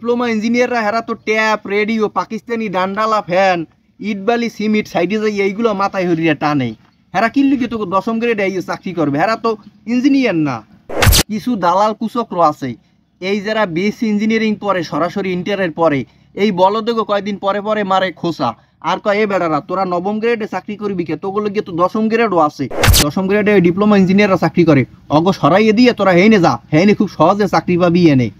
Diploma ইঞ্জিনিয়াররা হেরা তো tap radio Pakistani ডান্ডালা ফ্যান ইটবালি সিমিট সাইডে যাই এইগুলো মাথায় হরিয়া টানে। হেরা কিল্লিকে তো দশম গ্রেডে এই চাকরি করবে, হেরা তো ইঞ্জিনিয়ার না। কিছু দালাল কুচক্র আছে এই যারা বিএসসি ইঞ্জিনিয়ারিং পরে সরাসরি ইন্টারের পরে এই বলদেগো কয়দিন পরে পরে মারে খোসা আর কয় এ বেড়ারা তোরা নবম গ্রেডে চাকরি করবি কে, তোগুলো গিয়ে তো দশম গ্রেডও আছে, দশম গ্রেডে ডিপ্লোমা ইঞ্জিনিয়াররা চাকরি করে, অগ সরাইয়ে দিয়ে তোরা হেনে যা, হেনে খুব সহজে চাকরি পাবি এনে।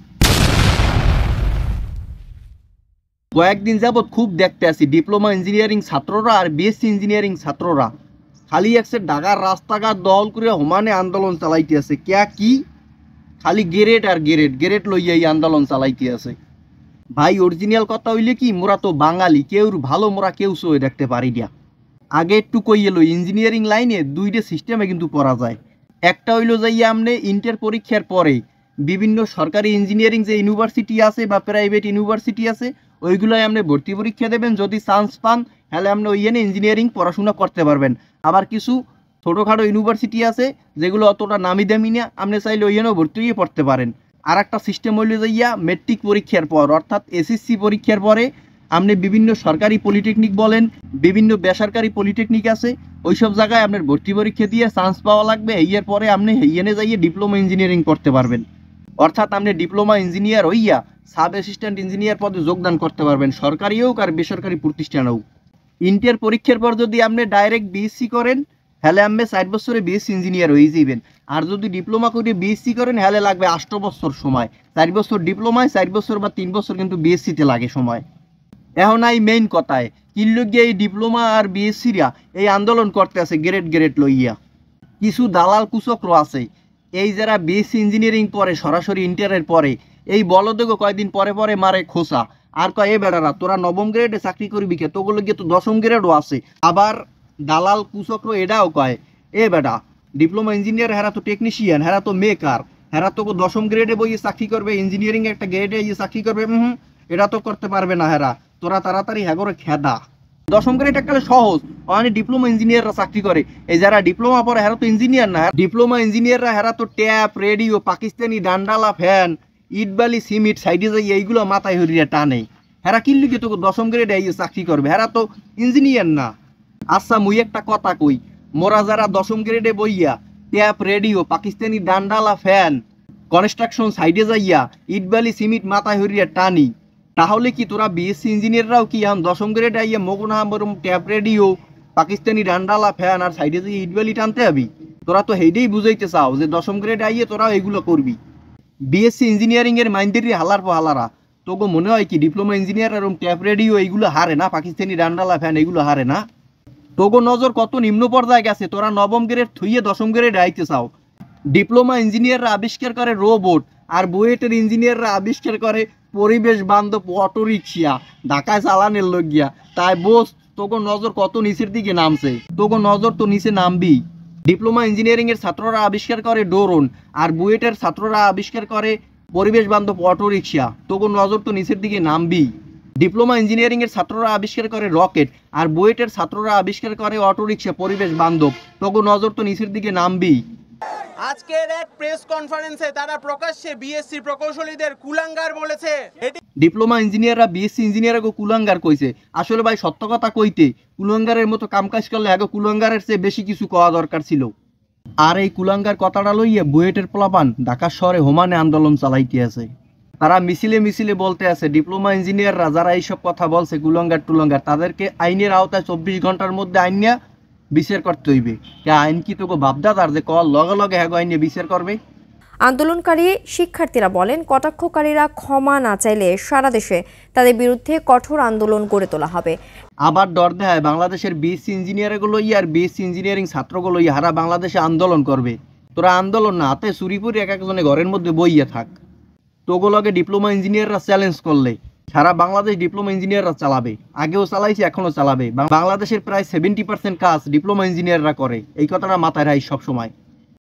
কয়েকদিন যাবৎ খুব দেখতে আসি ডিপ্লোমা ইঞ্জিনিয়ারিং ছাত্ররা আর বিএসসি ইঞ্জিনিয়ারিং ছাত্ররা খালি একসে ঢাকার রাস্তাঘাট দল করে সমানে আন্দোলন চালাইতে আছে। ক্যা কি খালি গেরেট আর গেরেট গেরেট লইয়া এই আন্দোলন চালাইতে আছে। ভাই অরিজিনাল কথা হইলে কি মোরা তো বাঙালি, কেউ ভালো মোরা কেউ সই দেখতে পারি না। আগে একটু কইয়েলো ইঞ্জিনিয়ারিং লাইনে দুইটা সিস্টেমে কিন্তু পড়া যায়। একটা হইলো যাইয়া আমনে ইন্টার পরীক্ষার পরে বিভিন্ন সরকারি ইঞ্জিনিয়ারিং যে ইউনিভার্সিটি আছে বা প্রাইভেট ইউনিভার্সিটি আছে ওইগুলোয় আপনি ভর্তি পরীক্ষা দেবেন, যদি চান্স পান তাহলে আপনি ওইখানে ইঞ্জিনিয়ারিং পড়াশোনা করতে পারবেন। আবার কিছু ছোটোখাটো ইউনিভার্সিটি আছে যেগুলো অতটা নামি দামি না, আপনি চাইলে ওইখানেও ভর্তি হয়ে পড়তে পারেন। আর একটা সিস্টেম হইলে যাইয়া মেট্রিক পরীক্ষার পর অর্থাৎ এসএসসি পরীক্ষার পরে আপনি বিভিন্ন সরকারি পলিটেকনিক বলেন, বিভিন্ন বেসরকারি পলিটেকনিক আছে, ওইসব জায়গায় আপনার ভর্তি পরীক্ষা দিয়ে চান্স পাওয়া লাগবে। এর পরে আপনি এইখানে যাইয়ে ডিপ্লোমা ইঞ্জিনিয়ারিং করতে পারবেন, অর্থাৎ আপনি ডিপ্লোমা ইঞ্জিনিয়ার হইয়া সাব অ্যাসিস্ট্যান্ট ইঞ্জিনিয়ার পদে যোগদান করতে পারবেন, সরকারি হোক আর বেসরকারি প্রতিষ্ঠান হোক। ইন্টার পরীক্ষার পর যদি আপনি ডাইরেক্ট বিএসসি করেন হলে আপনি 4 বছরে বিএসসি ইঞ্জিনিয়ার হয়ে যাবেন, আর যদি ডিপ্লোমা করে বিএসসি করেন হলে লাগবে 8 বছর সময়। 4 বছর ডিপ্লোমায়, 4 বছর বা 3 বছর কিন্তু বিএসসিতে লাগে সময়। এখন এই মেইন কথায় কিল্লুগিয়া এই ডিপ্লোমা আর বিএসসিরা এই আন্দোলন করতে আছে গ্রেড গ্রেড লইয়া। কিছু দালাল কুচক্র আছে এই যারা বিএসসি ইঞ্জিনিয়ারিং পরে সরাসরি ইন্টারের পরে এই বলদেগো কয়দিন পরে পরে মারে খোসা আর কয় এ বেড়ারা তোরা নবম গ্রেডে চাকরি করবি কে, তোগুলো গিয়ে তো দশম গ্রেডও আছে। আবার দালাল কুচক্র এটাও কয় এ বেটা ডিপ্লোমা ইঞ্জিনিয়ার হেরা তো টেকনিশিয়ান, হেরা তো মেকার, হেরা তো দশম গ্রেডে বইয়ে চাকরি করবে, ইঞ্জিনিয়ারিং একটা গ্রেডে গিয়ে চাকরি করবে, এটা তো করতে পারবে না। হেরা তোরা তাড়াতাড়ি হ্যাগরে খেদা, দশম গ্রেড একটা সহজ, মানে ডিপ্লোমা ইঞ্জিনিয়াররা চাকরি করে। এই যারা ডিপ্লোমা পরে হেরা তো ইঞ্জিনিয়ার না, ডিপ্লোমা ইঞ্জিনিয়াররা হেরা তো ট্যাপ রেডিও পাকিস্তানি ডান্ডালা ফ্যান ইটবালি সিমিট সাইডে যাই এইগুলো মাথায় হরিয়া টানে। হেরা কিল্লিকে তো দশম গ্রেডে এই চাকরি করবে, হেরা তো ইঞ্জিনিয়ার না। আচ্ছা মুই একটা কথা কই, মোরা যারা দশম গ্রেডে বইয়া ট্যাপ রেডিও পাকিস্তানি ডান্ডালা ফ্যান কনস্ট্রাকশন সাইডে যাইয়া ইটবালি সিমিট মাথায় হরিয়া টানি, তাহলে কি তোরা বিএসসি ইঞ্জিনিয়াররাও কি এখন দশম গ্রেডে আইয়া মগুনা ট্যাপ রেডিও পাকিস্তানি ডান্ডালা ফ্যান আর সাইডে যে ইটবালি টানতে হবি? তোরা তো হেইডেই বুঝাইতে চাও যে দশম গ্রেডে আইয়ে তোরাও এগুলো করবি। বিএসসি ইঞ্জিনিয়ারিং এর মাইন্ডেরই হালার পর হালারা, তোকে মনে হয় কি ডিপ্লোমা ইঞ্জিনিয়ার আর ট্যাপ রেডিও এইগুলো হারে না, পাকিস্তানি ডান্ডালা ফ্যান এগুলো হারে না? তোগো নজর কত নিম্ন পর্যায়ে গেছে, তোরা নবম গ্রেড থুইয়ে দশম গ্রেডে আইতে চাও। ডিপ্লোমা ইঞ্জিনিয়াররা আবিষ্কার করে রোবট আর বুয়েটের ইঞ্জিনিয়াররা আবিষ্কার করে পরিবেশ বান্ধব অটোরিক্সা ঢাকায় চালানের লইয়া। তাই বোস তোগো নজর কত নিচের দিকে নামছে, তোগো নজর তো নিচে নামবি। ডিপ্লোমা ইঞ্জিনিয়ারিং এর ছাত্ররা আবিষ্কার করে ড্রোন আর বুয়েটের ছাত্ররা আবিষ্কার করে পরিবেশ বান্ধব অটোরিক্সা, তোগো নজর তো নিচের দিকে নামবি। ডিপ্লোমা ইঞ্জিনিয়ারিং এর ছাত্ররা আবিষ্কার করে রকেট আর বুয়েটের ছাত্ররা আবিষ্কার করে অটোরিক্সা পরিবেশ বান্ধব, তোগো নজর তো নিচের দিকে নামবি। আজকের এক প্রেস কনফারেন্সে তারা প্রকাশ্যে বিএসসি প্রকৌশলীদের কুলাঙ্গার বলেছে। ডিপ্লোমা ইঞ্জিনিয়াররা বিএসসি ইঞ্জিনিয়ারকে কুলাঙ্গার কইছে। আসলে ভাই সত্য কথা কইতে কুলাঙ্গারের মতো কামকাজ করলে আগে কুলাঙ্গারের চেয়ে বেশি কিছু করা দরকার ছিল। আর এই কুলাঙ্গার কথাটা লইয়া বুয়েটের পোলাপান ঢাকা শহরে হোমানে আন্দোলন চালাইতে আছে। তারা মিছিলে মিছিলে বলতে আছে ডিপ্লোমা ইঞ্জিনিয়াররা যারা এইসব কথা বলছে কুলাঙ্গার টুলাঙ্গার তাদেরকে আইনের আওতায় 24 ঘন্টার মধ্যে আইন নিয়ে বিচার করতে হইবে। আইন কি তোকে ভাবদাদার যে কল লগে লগে হ্যাগো আইন নিয়ে বিচার করবে? আন্দোলনকারী শিক্ষার্থীরা বলেন কটাক্ষকারীরা ক্ষমা না চাইলে সারা দেশে তাদের বিরুদ্ধে কঠোর আন্দোলন গড়ে তোলা হবে। আবার ডর দেয় বাংলাদেশের বিএসসি ইঞ্জিনিয়ারগুলো আর বিএসসি ইঞ্জিনিয়ারিং ছাত্রগুলো হারা বাংলাদেশে আন্দোলন করবে। তোরা আন্দোলন না হাতে চুরিপুরি এক একজনে ঘরের মধ্যে বইয়া থাক। তোগুলোকে ডিপ্লোমা ইঞ্জিনিয়াররা চ্যালেঞ্জ করলে সারা বাংলাদেশ ডিপ্লোমা ইঞ্জিনিয়াররা চালাবে, আগেও চালাইছে এখনো চালাবে। বাংলাদেশের প্রায় 70% কাজ ডিপ্লোমা ইঞ্জিনিয়াররা করে, এই কথাটা মাথায় রাখি সবসময়।